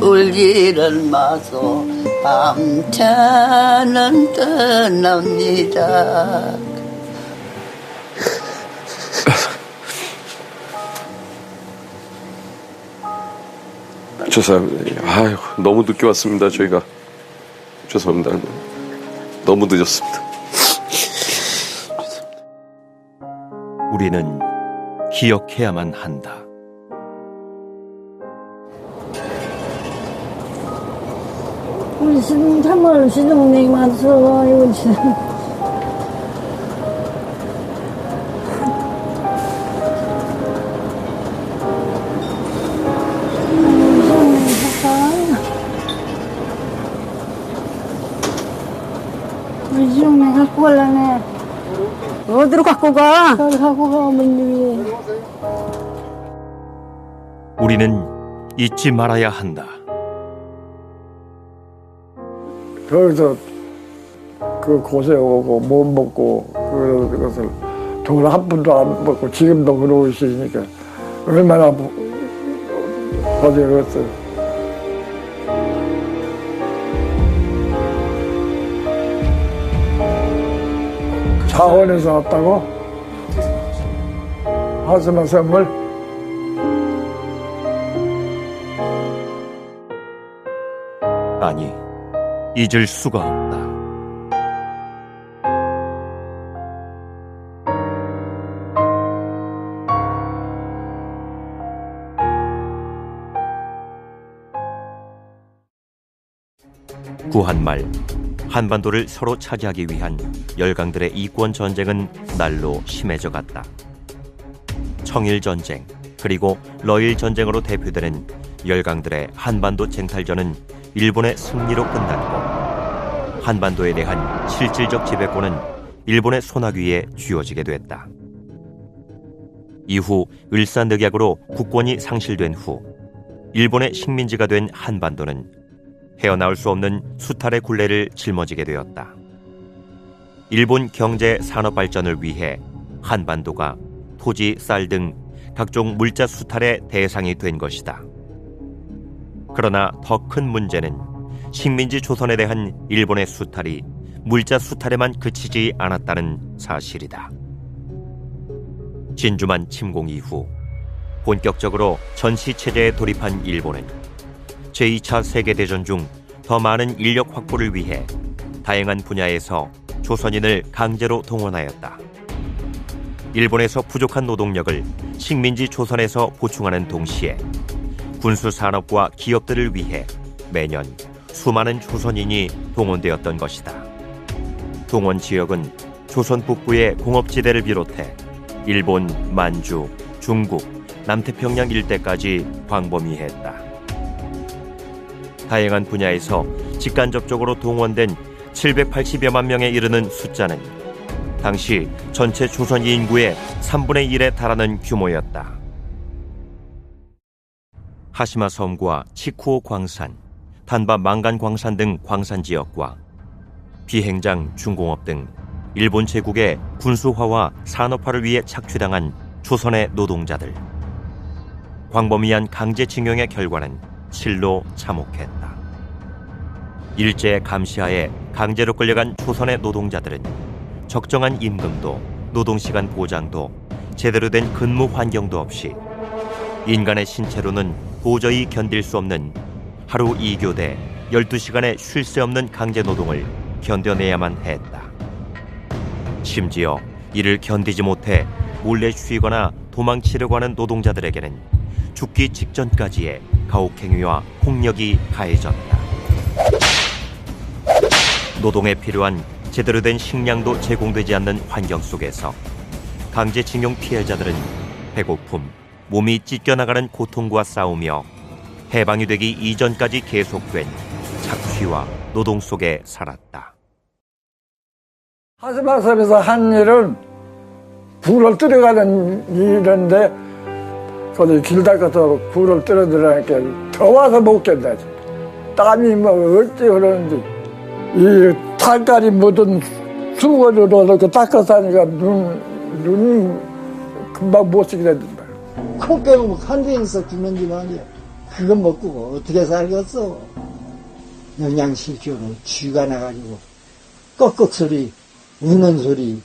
울지를 마소 밤새는 떠납니다. 죄송합니다. 아유, 너무 늦게 왔습니다. 저희가 죄송합니다. 너무 늦었습니다. 우리는 기억해야만 한다. 우리 참을 시동생이 많소. 이거 참. 우리 시동생 갖고 갈라네. 어디로 갖고 가? 저기 갖고 가, 어머님이. 우리는 잊지 말아야 한다. 거기서 그 곳에 오고 못 먹고 그것을 돈 한 푼도 안 먹고 지금도 그러고 있으니까 얼마나 고생했어요. 차원에서 왔다고? 하지마 선물? 아니, 잊을 수가 없다. 구한말, 한반도를 서로 차지하기 위한 열강들의 이권 전쟁은 날로 심해져 갔다. 청일 전쟁, 그리고 러일 전쟁으로 대표되는 열강들의 한반도 쟁탈전은 일본의 승리로 끝났고, 한반도에 대한 실질적 지배권은 일본의 손아귀에 쥐어지게 됐다. 이후 을사늑약으로 국권이 상실된 후 일본의 식민지가 된 한반도는 헤어나올 수 없는 수탈의 굴레를 짊어지게 되었다. 일본 경제 산업 발전을 위해 한반도가 토지, 쌀 등 각종 물자 수탈의 대상이 된 것이다. 그러나 더 큰 문제는 식민지 조선에 대한 일본의 수탈이 물자 수탈에만 그치지 않았다는 사실이다. 진주만 침공 이후 본격적으로 전시체제에 돌입한 일본은 제2차 세계대전 중 더 많은 인력 확보를 위해 다양한 분야에서 조선인을 강제로 동원하였다. 일본에서 부족한 노동력을 식민지 조선에서 보충하는 동시에 군수산업과 기업들을 위해 매년 수많은 조선인이 동원되었던 것이다. 동원 지역은 조선 북부의 공업지대를 비롯해 일본, 만주, 중국, 남태평양 일대까지 광범위했다. 다양한 분야에서 직간접적으로 동원된 780여만 명에 이르는 숫자는 당시 전체 조선 인구의 3분의 1에 달하는 규모였다. 하시마 섬과 치쿠오 광산, 단바 망간 광산 등 광산 지역과 비행장, 중공업 등 일본 제국의 군수화와 산업화를 위해 착취당한 조선의 노동자들. 광범위한 강제징용의 결과는 실로 참혹했다. 일제 감시하에 강제로 끌려간 조선의 노동자들은 적정한 임금도 노동시간 보장도 제대로 된 근무 환경도 없이 인간의 신체로는 도저히 견딜 수 없는 하루 2교대 12시간의 쉴 새 없는 강제노동을 견뎌내야만 했다. 심지어 이를 견디지 못해 몰래 쉬거나 도망치려고 하는 노동자들에게는 죽기 직전까지의 가혹행위와 폭력이 가해졌다. 노동에 필요한 제대로 된 식량도 제공되지 않는 환경 속에서 강제징용 피해자들은 배고픔, 몸이 찢겨나가는 고통과 싸우며 해방이 되기 이전까지 계속된 착취와 노동 속에 살았다. 하스마섬에서 한 일은 굴을 들어가는 일인데 거기 길 닦아서 굴을 떨어 들어가니까 더워서 못 견다지. 땀이 뭐 어찌 그러는지 이 탈깔이 묻은 수건으로 이렇게 닦아서 하니까 눈 금방 못 쓰게 된단 말이야. 코 빼고 한 대에서 죽는 줄 아니야. 그거 먹고 어떻게 살겠어? 영양실조로 쥐가 나가지고 꺽꺽 소리, 우는 소리.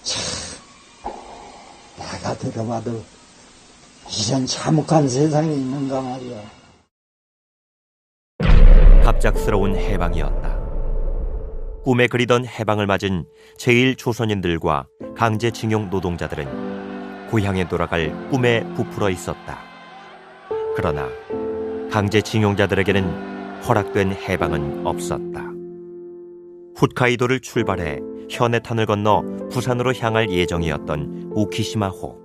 참, 내가 들어봐도 이런 참혹한 세상에 있는가 말이야. 갑작스러운 해방이었다. 꿈에 그리던 해방을 맞은 제1조선인들과 강제징용 노동자들은 고향에 돌아갈 꿈에 부풀어 있었다. 그러나 강제징용자들에게는 허락된 해방은 없었다. 홋카이도를 출발해 현해탄을 건너 부산으로 향할 예정이었던 우키시마호.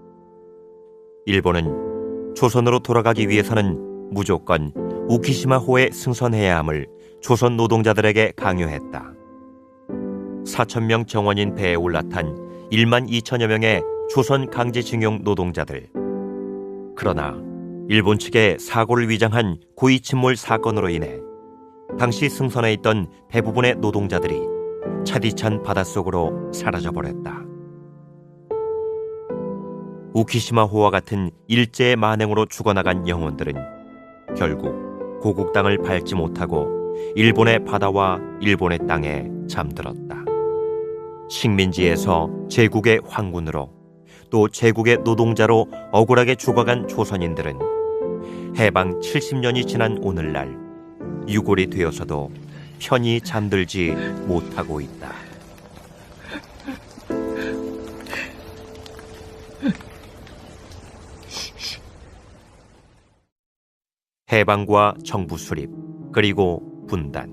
일본은 조선으로 돌아가기 위해서는 무조건 우키시마호에 승선해야 함을 조선 노동자들에게 강요했다. 4,000명 정원인 배에 올라탄 1만 2천여 명의 조선 강제징용 노동자들. 그러나 일본 측의 사고를 위장한 고의침몰 사건으로 인해 당시 승선해 있던 대부분의 노동자들이 차디찬 바닷속으로 사라져버렸다. 우키시마호와 같은 일제의 만행으로 죽어나간 영혼들은 결국 고국 땅을 밟지 못하고 일본의 바다와 일본의 땅에 잠들었다. 식민지에서 제국의 황군으로 또 제국의 노동자로 억울하게 죽어간 조선인들은 해방 70년이 지난 오늘날 유골이 되어서도 편히 잠들지 못하고 있다. 해방과 정부 수립, 그리고 분단.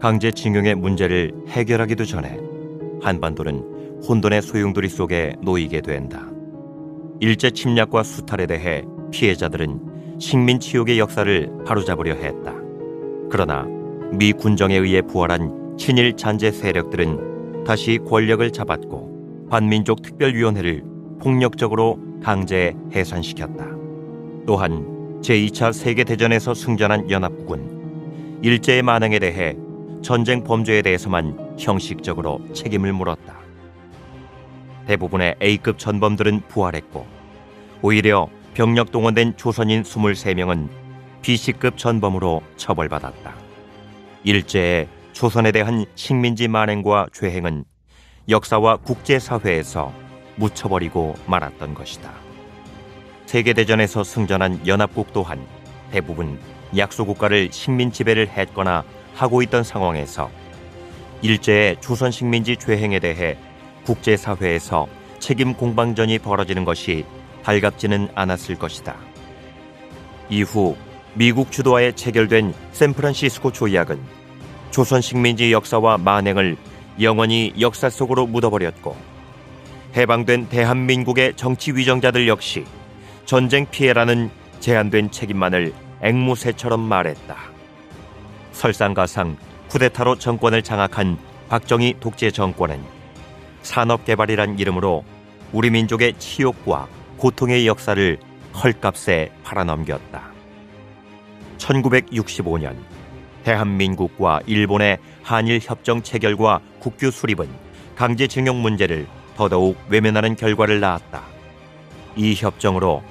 강제징용의 문제를 해결하기도 전에 한반도는 혼돈의 소용돌이 속에 놓이게 된다. 일제 침략과 수탈에 대해 피해자들은 식민치욕의 역사를 바로잡으려 했다. 그러나 미 군정에 의해 부활한 친일 잔재 세력들은 다시 권력을 잡았고 반민족 특별위원회를 폭력적으로 강제 해산시켰다. 또한 제2차 세계대전에서 승전한 연합국은 일제의 만행에 대해 전쟁 범죄에 대해서만 형식적으로 책임을 물었다. 대부분의 A급 전범들은 부활했고 오히려 병력 동원된 조선인 23명은 B씨급 전범으로 처벌받았다. 일제의 조선에 대한 식민지 만행과 죄행은 역사와 국제사회에서 묻혀버리고 말았던 것이다. 세계대전에서 승전한 연합국 또한 대부분 약소국가를 식민 지배를 했거나 하고 있던 상황에서 일제의 조선 식민지 죄행에 대해 국제사회에서 책임 공방전이 벌어지는 것이 달갑지는 않았을 것이다. 이후 미국 주도하에 체결된 샌프란시스코 조약은 조선 식민지 역사와 만행을 영원히 역사 속으로 묻어버렸고 해방된 대한민국의 정치 위정자들 역시 전쟁 피해라는 제한된 책임만을 앵무새처럼 말했다. 설상가상 쿠데타로 정권을 장악한 박정희 독재 정권은 산업개발이란 이름으로 우리 민족의 치욕과 고통의 역사를 헐값에 팔아넘겼다. 1965년 대한민국과 일본의 한일협정 체결과 국교 수립은 강제징용 문제를 더더욱 외면하는 결과를 낳았다. 이 협정으로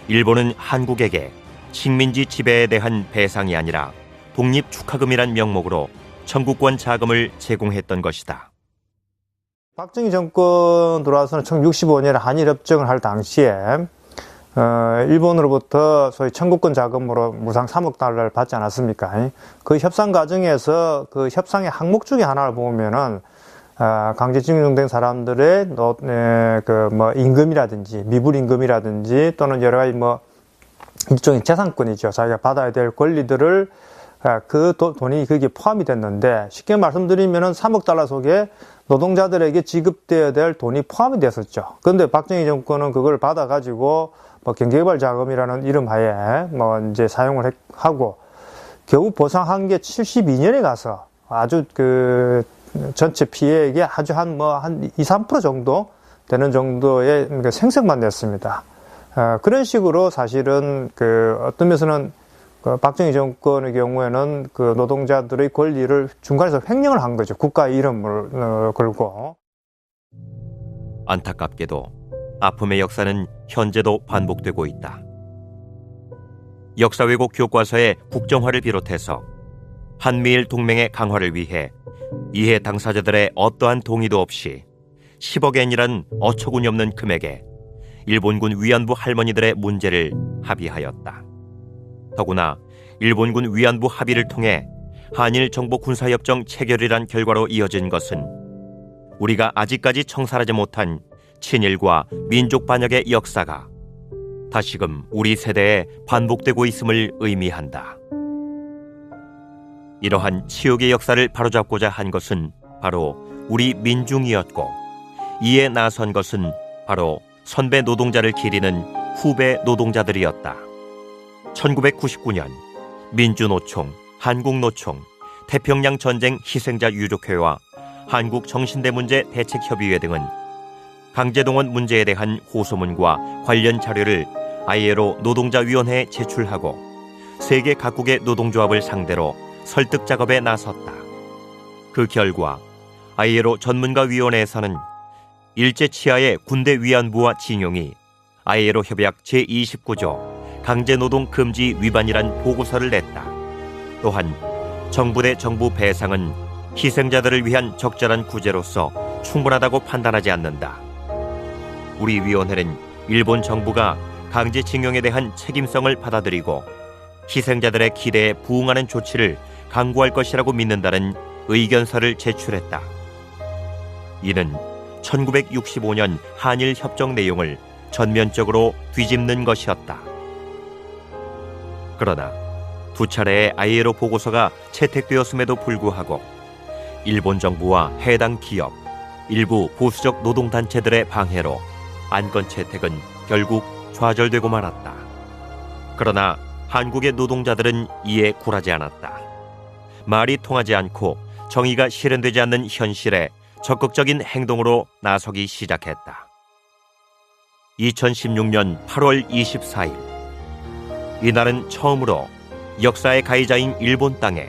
일본은 한국에게 식민지 지배에 대한 배상이 아니라 독립축하금이란 명목으로 청구권 자금을 제공했던 것이다. 박정희 정권 들어와서는 1965년에 한일협정을 할 당시에 일본으로부터 소위 청구권 자금으로 무상 3억 달러를 받지 않았습니까? 그 협상 과정에서 그 협상의 항목 중에 하나를 보면은 강제징용된 사람들의 임금이라든지 미불 임금이라든지 또는 여러 가지 일종의 재산권이죠. 자기가 받아야 될 권리들을 그 돈이 거기에 포함이 됐는데 쉽게 말씀드리면은 3억 달러 속에 노동자들에게 지급되어야 될 돈이 포함이 됐었죠. 그런데 박정희 정권은 그걸 받아가지고 경제개발 자금이라는 이름 하에 이제 사용을 하고 겨우 보상한 게 72년에 가서 아주 그 전체 피해액의 아주 한 2, 3% 정도 되는 정도의 생색만 냈습니다. 그런 식으로 사실은 어떤 면에서는 박정희 정권의 경우에는 그 노동자들의 권리를 중간에서 횡령을 한 거죠. 국가의 이름을 걸고. 안타깝게도 아픔의 역사는 현재도 반복되고 있다. 역사 왜곡 교과서의 국정화를 비롯해서 한미일 동맹의 강화를 위해 이해 당사자들의 어떠한 동의도 없이 10억 엔이란 어처구니 없는 금액에 일본군 위안부 할머니들의 문제를 합의하였다. 더구나 일본군 위안부 합의를 통해 한일 정보 군사협정 체결이란 결과로 이어진 것은 우리가 아직까지 청산하지 못한 친일과 민족 반역의 역사가 다시금 우리 세대에 반복되고 있음을 의미한다. 이러한 치욕의 역사를 바로잡고자 한 것은 바로 우리 민중이었고, 이에 나선 것은 바로 선배 노동자를 기리는 후배 노동자들이었다. 1999년 민주노총, 한국노총, 태평양 전쟁 희생자 유족회와 한국정신대문제대책협의회 등은 강제동원 문제에 대한 호소문과 관련 자료를 ILO 노동자위원회에 제출하고 세계 각국의 노동조합을 상대로 설득 작업에 나섰다. 그 결과 ILO 전문가위원회에서는 일제 치하의 군대 위안부와 징용이 ILO 협약 제29조 강제노동 금지 위반이란 보고서를 냈다. 또한 정부 대 정부 배상은 희생자들을 위한 적절한 구제로서 충분하다고 판단하지 않는다. 우리 위원회는 일본 정부가 강제징용에 대한 책임성을 받아들이고 희생자들의 기대에 부응하는 조치를 강구할 것이라고 믿는다는 의견서를 제출했다. 이는 1965년 한일 협정 내용을 전면적으로 뒤집는 것이었다. 그러나 두 차례의 ILO 보고서가 채택되었음에도 불구하고 일본 정부와 해당 기업, 일부 보수적 노동단체들의 방해로 안건 채택은 결국 좌절되고 말았다. 그러나 한국의 노동자들은 이에 굴하지 않았다. 말이 통하지 않고 정의가 실현되지 않는 현실에 적극적인 행동으로 나서기 시작했다. 2016년 8월 24일, 이날은 처음으로 역사의 가해자인 일본 땅에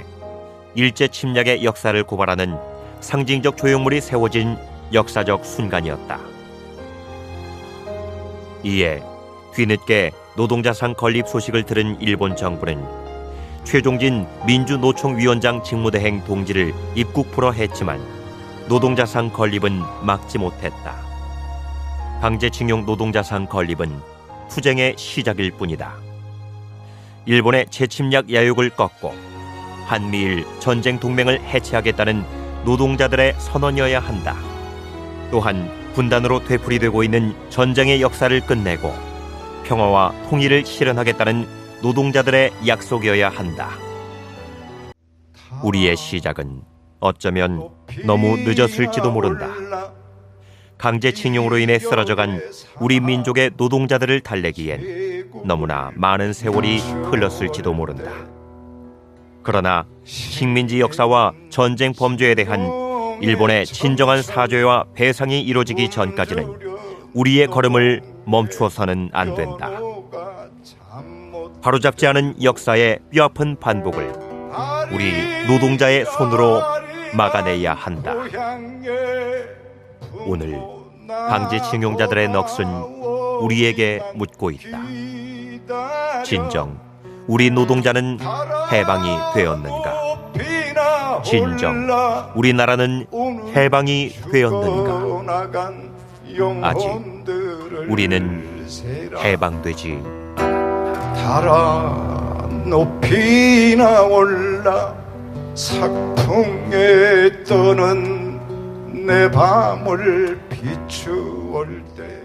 일제 침략의 역사를 고발하는 상징적 조형물이 세워진 역사적 순간이었다. 이에 뒤늦게 노동자상 건립 소식을 들은 일본 정부는 최종진 민주노총위원장 직무대행 동지를 입국부로 했지만 노동자상 건립은 막지 못했다. 강제징용 노동자상 건립은 투쟁의 시작일 뿐이다. 일본의 재침략 야욕을 꺾고 한미일 전쟁 동맹을 해체하겠다는 노동자들의 선언이어야 한다. 또한 분단으로 되풀이되고 있는 전쟁의 역사를 끝내고 평화와 통일을 실현하겠다는 노동자들의 약속이어야 한다. 우리의 시작은 어쩌면 너무 늦었을지도 모른다. 강제징용으로 인해 쓰러져간 우리 민족의 노동자들을 달래기엔 너무나 많은 세월이 흘렀을지도 모른다. 그러나 식민지 역사와 전쟁 범죄에 대한 일본의 진정한 사죄와 배상이 이루어지기 전까지는 우리의 걸음을 멈추어서는 안 된다. 바로잡지 않은 역사의 뼈아픈 반복을 우리 노동자의 손으로 막아내야 한다. 오늘 강제징용자들의 넋은 우리에게 묻고 있다. 진정 우리 노동자는 해방이 되었는가? 진정 우리나라는 해방이 되었는가? 아직 우리는 해방되지 달아 높이나 올라 삭풍에 떠는 내 밤을 비추올 때